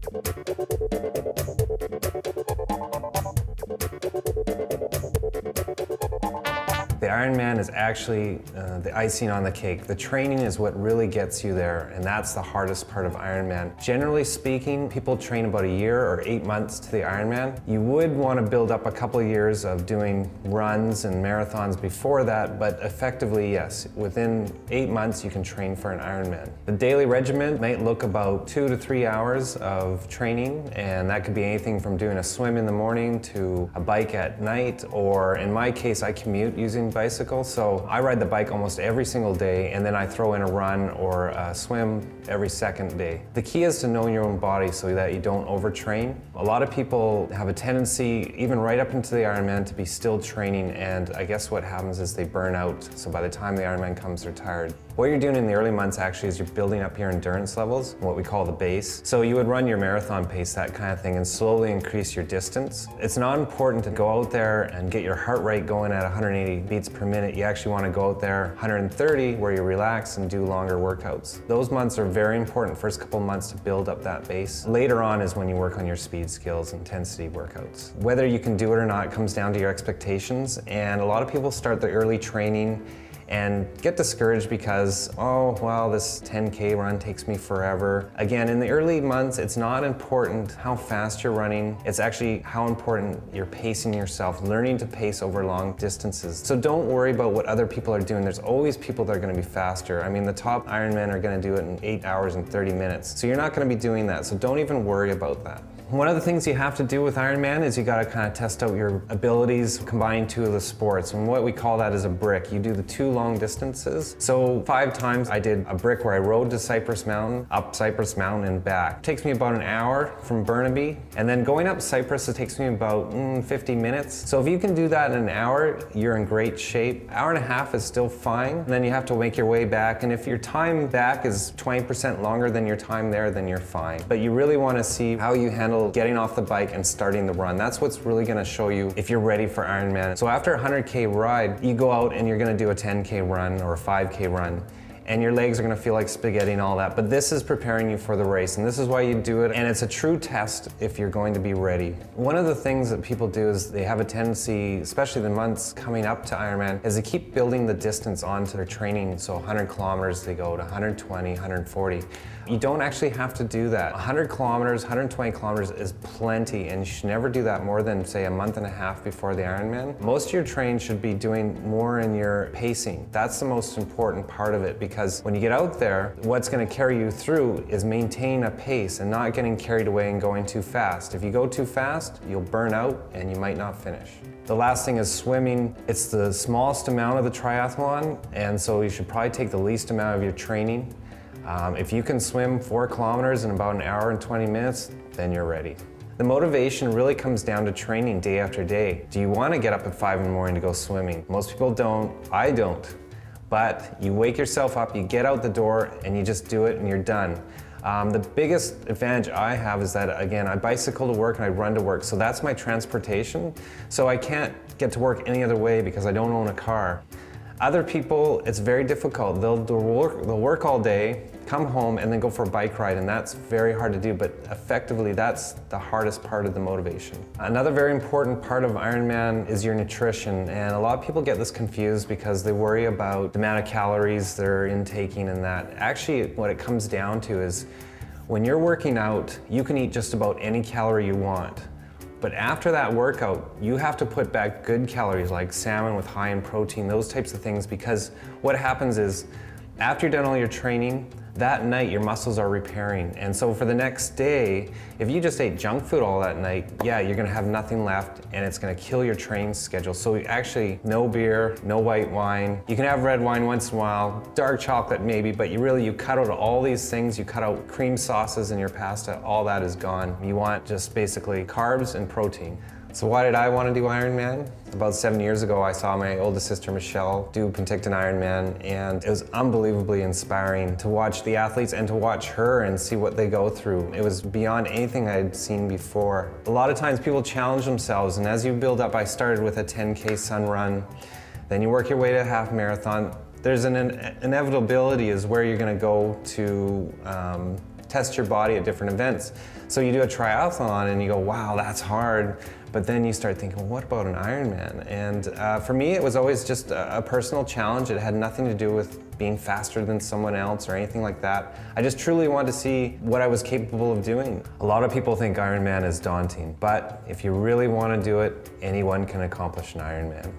The Ironman is actually the icing on the cake. The training is what really gets you there, and that's the hardest part of Ironman. Generally speaking, people train about a year or 8 months to the Ironman. You would want to build up a couple of years of doing runs and marathons before that, but effectively, yes, within 8 months you can train for an Ironman. The daily regimen might look about 2 to 3 hours of training, and that could be anything from doing a swim in the morning to a bike at night, or in my case, I commute using bicycle, so I ride the bike almost every single day, and then I throw in a run or a swim every second day. The key is to know your own body so that you don't overtrain. A lot of people have a tendency, even right up into the Ironman, to be still training, and I guess what happens is they burn out, so by the time the Ironman comes, they're tired. What you're doing in the early months actually is you're building up your endurance levels, what we call the base. So you would run your marathon pace, that kind of thing, and slowly increase your distance. It's not important to go out there and get your heart rate going at 180 beats per minute. You actually want to go out there 130 where you relax and do longer workouts. Those months are very important, first couple months, to build up that base. Later on is when you work on your speed skills, intensity workouts. Whether you can do it or not comes down to your expectations, and a lot of people start their early training and get discouraged because, oh, well, this 10K run takes me forever. Again, in the early months, it's not important how fast you're running. It's actually how important you're pacing yourself, learning to pace over long distances. So don't worry about what other people are doing. There's always people that are gonna be faster. I mean, the top Ironmen are gonna do it in 8 hours and 30 minutes. So you're not gonna be doing that, so don't even worry about that. One of the things you have to do with Ironman is you gotta kind of test out your abilities combining two of the sports, and what we call that is a brick. You do the 2 long distances. So 5 times I did a brick where I rode to Cypress Mountain, up Cypress Mountain and back. It takes me about an hour from Burnaby, and then going up Cypress, it takes me about 50 minutes. So if you can do that in an hour, you're in great shape. Hour and a half is still fine, and then you have to make your way back, and if your time back is 20% longer than your time there, then you're fine. But you really wanna see how you handle getting off the bike and starting the run. That's what's really gonna show you if you're ready for Ironman. So after a 100K ride, you go out and you're gonna do a 10K run or a 5K run, and your legs are gonna feel like spaghetti and all that, but this is preparing you for the race, and this is why you do it, and it's a true test if you're going to be ready. One of the things that people do is they have a tendency, especially the months coming up to Ironman, is they keep building the distance onto their training. So 100 kilometers, they go to 120, 140. You don't actually have to do that. 100 kilometers, 120 kilometers is plenty, and you should never do that more than, say, a month and a half before the Ironman. Most of your training should be doing more in your pacing. That's the most important part of it, because when you get out there, what's gonna carry you through is maintaining a pace and not getting carried away and going too fast. If you go too fast, you'll burn out and you might not finish. The last thing is swimming. It's the smallest amount of the triathlon, and so you should probably take the least amount of your training. If you can swim 4 kilometers in about an hour and 20 minutes, then you're ready. The motivation really comes down to training day after day. Do you want to get up at 5 in the morning to go swimming? Most people don't. I don't. But you wake yourself up, you get out the door, and you just do it and you're done. The biggest advantage I have is that, again, I bicycle to work and I run to work, so that's my transportation. So I can't get to work any other way because I don't own a car. Other people, it's very difficult. They'll work all day, come home, and then go for a bike ride, and that's very hard to do, but effectively that's the hardest part of the motivation. Another very important part of Ironman is your nutrition, and a lot of people get this confused because they worry about the amount of calories they're intaking and that. Actually, what it comes down to is when you're working out, you can eat just about any calorie you want. But after that workout, you have to put back good calories like salmon with high in protein, those types of things, because what happens is after you're done all your training, that night your muscles are repairing. And so for the next day, if you just ate junk food all that night, yeah, you're gonna have nothing left and it's gonna kill your training schedule. So actually, no beer, no white wine. You can have red wine once in a while, dark chocolate maybe, but you cut out all these things. You cut out cream sauces in your pasta, all that is gone. You want just basically carbs and protein. So why did I want to do Ironman? About 7 years ago, I saw my oldest sister, Michelle, do Penticton Ironman, and it was unbelievably inspiring to watch the athletes and to watch her and see what they go through. It was beyond anything I'd seen before. A lot of times people challenge themselves, and as you build up, I started with a 10K sun run, then you work your way to a half marathon. There's an inevitability is where you're going to go to test your body at different events. So you do a triathlon and you go, wow, that's hard. But then you start thinking, well, what about an Ironman? And for me, it was always just a personal challenge. It had nothing to do with being faster than someone else or anything like that. I just truly wanted to see what I was capable of doing. A lot of people think Ironman is daunting, but if you really want to do it, anyone can accomplish an Ironman.